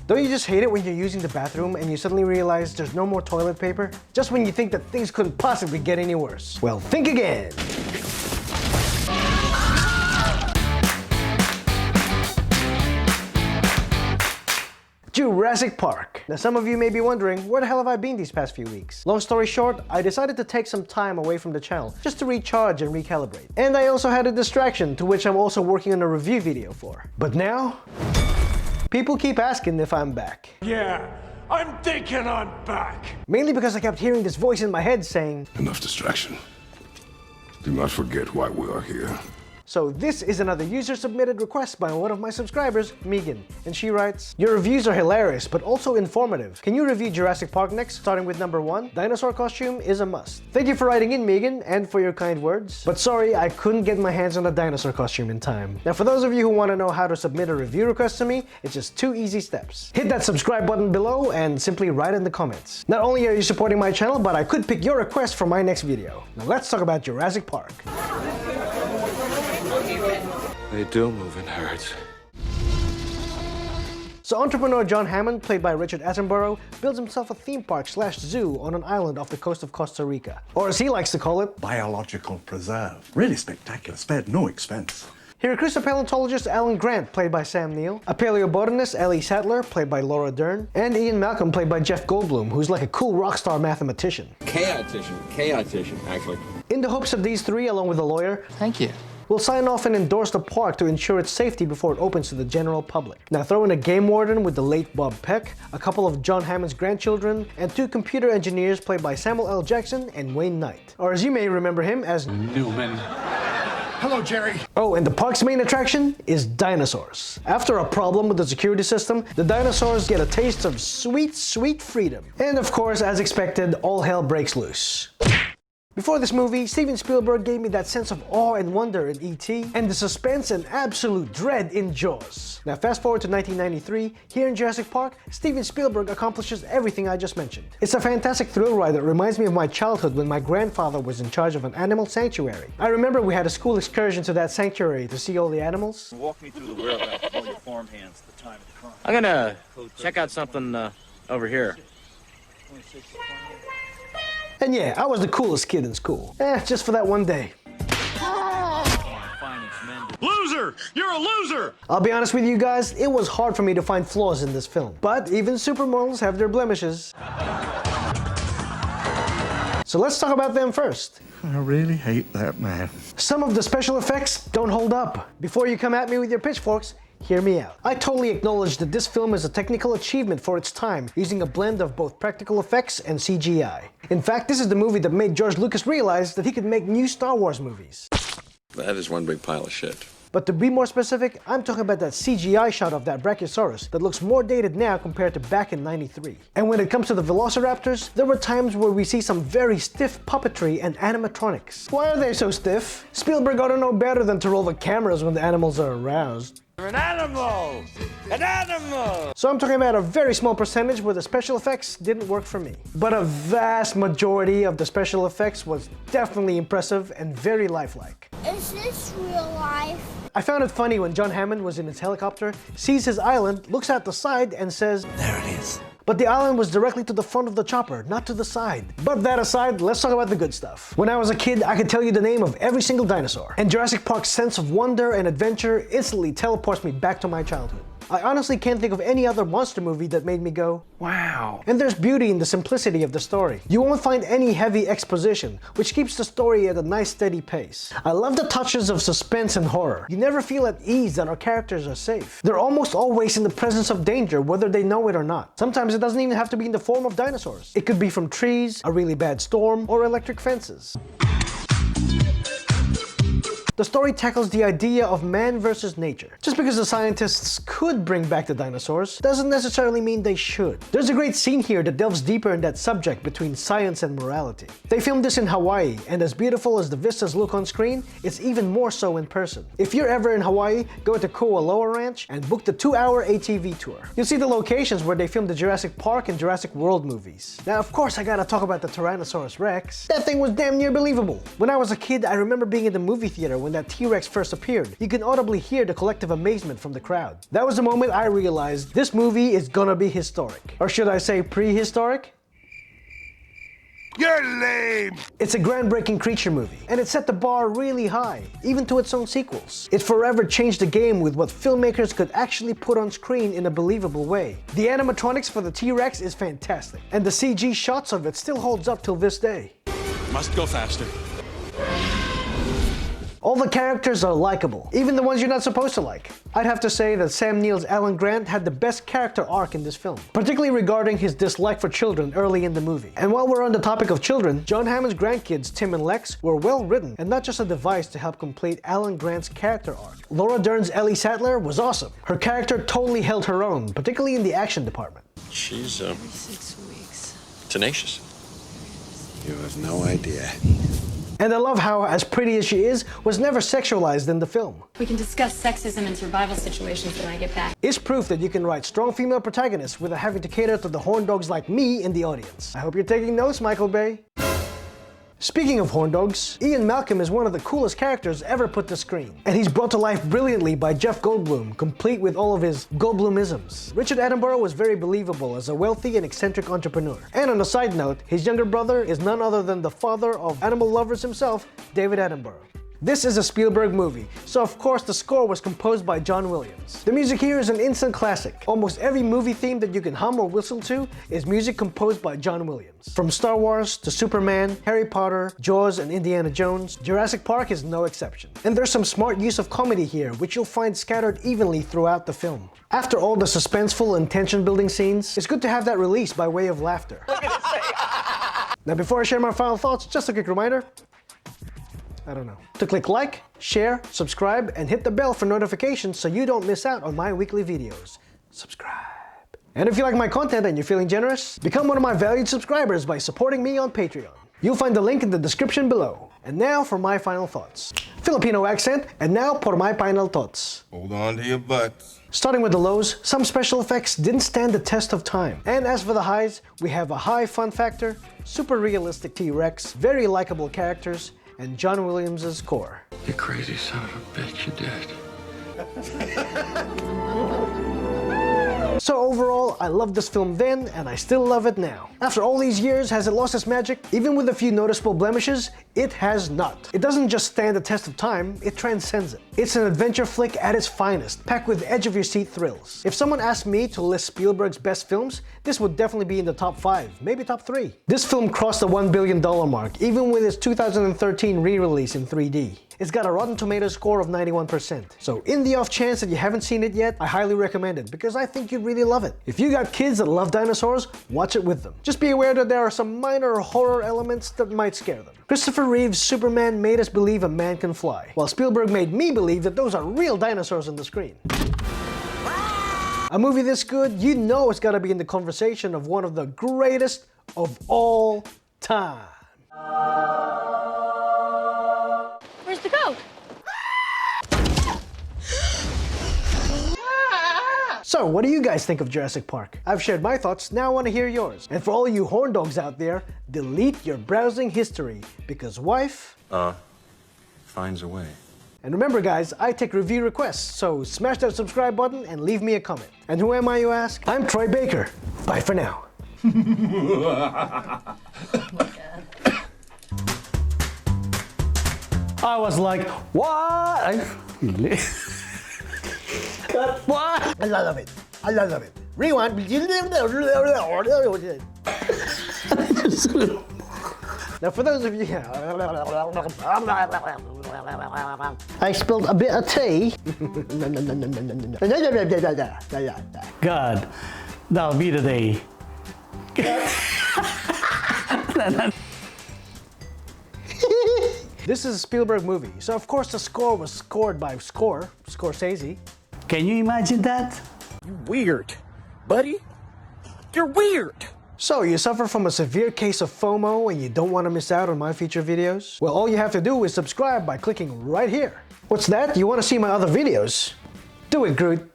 Don't you just hate it when you're using the bathroom and you suddenly realize there's no more toilet paper? Just when you think that things couldn't possibly get any worse. Well, think again. Jurassic Park. Now some of you may be wondering, where the hell have I been these past few weeks? Long story short, I decided to take some time away from the channel just to recharge and recalibrate. And I also had a distraction to which I'm also working on a review video for. But now, people keep asking if I'm back. Yeah, I'm thinking I'm back. Mainly because I kept hearing this voice in my head saying, enough distraction. Do not forget why we are here. So this is another user-submitted request by one of my subscribers, Megan. And she writes, your reviews are hilarious, but also informative. Can you review Jurassic Park next, starting with number 1? Dinosaur costume is a must. Thank you for writing in, Megan, and for your kind words. But sorry, I couldn't get my hands on a dinosaur costume in time. Now for those of you who want to know how to submit a review request to me, it's just 2 easy steps. Hit that subscribe button below and simply write in the comments. Not only are you supporting my channel, but I could pick your request for my next video. Now let's talk about Jurassic Park. They do move in herds. So entrepreneur John Hammond, played by Richard Attenborough, builds himself a theme park / zoo on an island off the coast of Costa Rica. Or as he likes to call it, biological preserve. Really spectacular, spared no expense. He recruits a paleontologist, Alan Grant, played by Sam Neill, a paleobotanist, Ellie Sattler, played by Laura Dern, and Ian Malcolm, played by Jeff Goldblum, who's like a cool rock star mathematician. Chaotician, actually. In the hopes of these 3, along with a lawyer, Thank you. will sign off and endorse the park to ensure its safety before it opens to the general public. Now throw in a game warden with the late Bob Peck, a couple of John Hammond's grandchildren, and 2 computer engineers played by Samuel L. Jackson and Wayne Knight. Or as you may remember him as Newman. Hello, Jerry. Oh, and the park's main attraction is dinosaurs. After a problem with the security system, the dinosaurs get a taste of sweet, sweet freedom. And of course, as expected, all hell breaks loose. Before this movie, Steven Spielberg gave me that sense of awe and wonder in E.T. and the suspense and absolute dread in Jaws. Now fast forward to 1993, here in Jurassic Park, Steven Spielberg accomplishes everything I just mentioned. It's a fantastic thrill ride that reminds me of my childhood when my grandfather was in charge of an animal sanctuary. I remember we had a school excursion to that sanctuary to see all the animals. Walk me through the whereabouts of all your farmhands at the time of the crime. I'm gonna check out something over here. And yeah, I was the coolest kid in school. Just for that one day. Loser! You're a loser! I'll be honest with you guys, it was hard for me to find flaws in this film. But even supermodels have their blemishes. So let's talk about them first. I really hate that man. Some of the special effects don't hold up. Before you come at me with your pitchforks, hear me out. I totally acknowledge that this film is a technical achievement for its time, using a blend of both practical effects and CGI. In fact, this is the movie that made George Lucas realize that he could make new Star Wars movies. That is one big pile of shit. But to be more specific, I'm talking about that CGI shot of that Brachiosaurus that looks more dated now compared to back in '93. And when it comes to the Velociraptors, there were times where we see some very stiff puppetry and animatronics. Why are they so stiff? Spielberg ought to know better than to roll the cameras when the animals are aroused. You're an animal! An animal! So I'm talking about a very small percentage where the special effects didn't work for me. But a vast majority of the special effects was definitely impressive and very lifelike. Is this real life? I found it funny when John Hammond was in his helicopter, sees his island, looks out the side and says, There it is. but the island was directly to the front of the chopper, not to the side. But that aside, let's talk about the good stuff. When I was a kid, I could tell you the name of every single dinosaur. And Jurassic Park's sense of wonder and adventure instantly teleports me back to my childhood. I honestly can't think of any other monster movie that made me go, wow. And there's beauty in the simplicity of the story. You won't find any heavy exposition, which keeps the story at a nice steady pace. I love the touches of suspense and horror. You never feel at ease that our characters are safe. They're almost always in the presence of danger, whether they know it or not. Sometimes it doesn't even have to be in the form of dinosaurs. It could be from trees, a really bad storm, or electric fences. The story tackles the idea of man versus nature. Just because the scientists could bring back the dinosaurs doesn't necessarily mean they should. There's a great scene here that delves deeper in that subject between science and morality. They filmed this in Hawaii, and as beautiful as the vistas look on screen, it's even more so in person. If you're ever in Hawaii, go to Koaloa Ranch and book the 2-hour ATV tour. You'll see the locations where they filmed the Jurassic Park and Jurassic World movies. Now, of course, I gotta talk about the Tyrannosaurus Rex. That thing was damn near believable. When I was a kid, I remember being in the movie theater when that T-Rex first appeared, you can audibly hear the collective amazement from the crowd. That was the moment I realized this movie is gonna be historic. Or should I say prehistoric? You're lame! It's a groundbreaking creature movie, and it set the bar really high, even to its own sequels. It forever changed the game with what filmmakers could actually put on screen in a believable way. The animatronics for the T-Rex is fantastic, and the CG shots of it still holds up till this day. Must go faster. All the characters are likable, even the ones you're not supposed to like. I'd have to say that Sam Neill's Alan Grant had the best character arc in this film, particularly regarding his dislike for children early in the movie. And while we're on the topic of children, John Hammond's grandkids, Tim and Lex, were well written and not just a device to help complete Alan Grant's character arc. Laura Dern's Ellie Sattler was awesome. Her character totally held her own, particularly in the action department. She's 6 weeks. tenacious. You have no idea. And I love how, as pretty as she is, was never sexualized in the film. We can discuss sexism and survival situations when I get back. It's proof that you can write strong female protagonists without having to cater to the horn dogs like me in the audience. I hope you're taking notes, Michael Bay. Speaking of horn dogs, Ian Malcolm is one of the coolest characters ever put to screen. And he's brought to life brilliantly by Jeff Goldblum, complete with all of his Goldblumisms. Richard Attenborough was very believable as a wealthy and eccentric entrepreneur. And on a side note, his younger brother is none other than the father of animal lovers himself, David Attenborough. This is a Spielberg movie, so of course the score was composed by John Williams. The music here is an instant classic. Almost every movie theme that you can hum or whistle to is music composed by John Williams. From Star Wars to Superman, Harry Potter, Jaws, and Indiana Jones, Jurassic Park is no exception. And there's some smart use of comedy here, which you'll find scattered evenly throughout the film. After all the suspenseful and tension-building scenes, it's good to have that release by way of laughter. Now before I share my final thoughts, just a quick reminder, I don't know, to click like, share, subscribe, and hit the bell for notifications so you don't miss out on my weekly videos. Subscribe. And if you like my content and you're feeling generous, become one of my valued subscribers by supporting me on Patreon. You'll find the link in the description below. And now for my final thoughts. Filipino accent, and now for my final thoughts. Hold on to your butts. Starting with the lows, some special effects didn't stand the test of time. And as for the highs, we have a high fun factor, super realistic T-Rex, very likable characters, and John Williams' score. You crazy son of a bitch, you did. So overall, I loved this film then, and I still love it now. After all these years, has it lost its magic? Even with a few noticeable blemishes, it has not. It doesn't just stand the test of time, it transcends it. It's an adventure flick at its finest, packed with edge-of-your-seat thrills. If someone asked me to list Spielberg's best films, this would definitely be in the top 5, maybe top 3. This film crossed the $1 billion mark, even with its 2013 re-release in 3D. It's got a Rotten Tomatoes score of 91%. So in the off chance that you haven't seen it yet, I highly recommend it because I think you'd really love it. If you got kids that love dinosaurs, watch it with them. Just be aware that there are some minor horror elements that might scare them. Christopher Reeve's Superman made us believe a man can fly, while Spielberg made me believe that those are real dinosaurs on the screen. A movie this good, you know it's gotta be in the conversation of one of the greatest of all time. Where's the goat? So, what do you guys think of Jurassic Park? I've shared my thoughts, now I want to hear yours. And for all you horn dogs out there, delete your browsing history, because wife Finds a way. And remember guys, I take review requests, so smash that subscribe button and leave me a comment. And who am I, you ask? I'm Troy Baker. Bye for now. Oh my God. I was like, what? What? I love it. I love it. Rewind. Now for those of you, I spilled a bit of tea. God, that'll be the day. This is a Spielberg movie, so of course the score was scored by Scorsese. Can you imagine that? Weird. Buddy, you're weird. So you suffer from a severe case of FOMO and you don't want to miss out on my future videos? Well, all you have to do is subscribe by clicking right here. What's that? You want to see my other videos? Do it, Groot.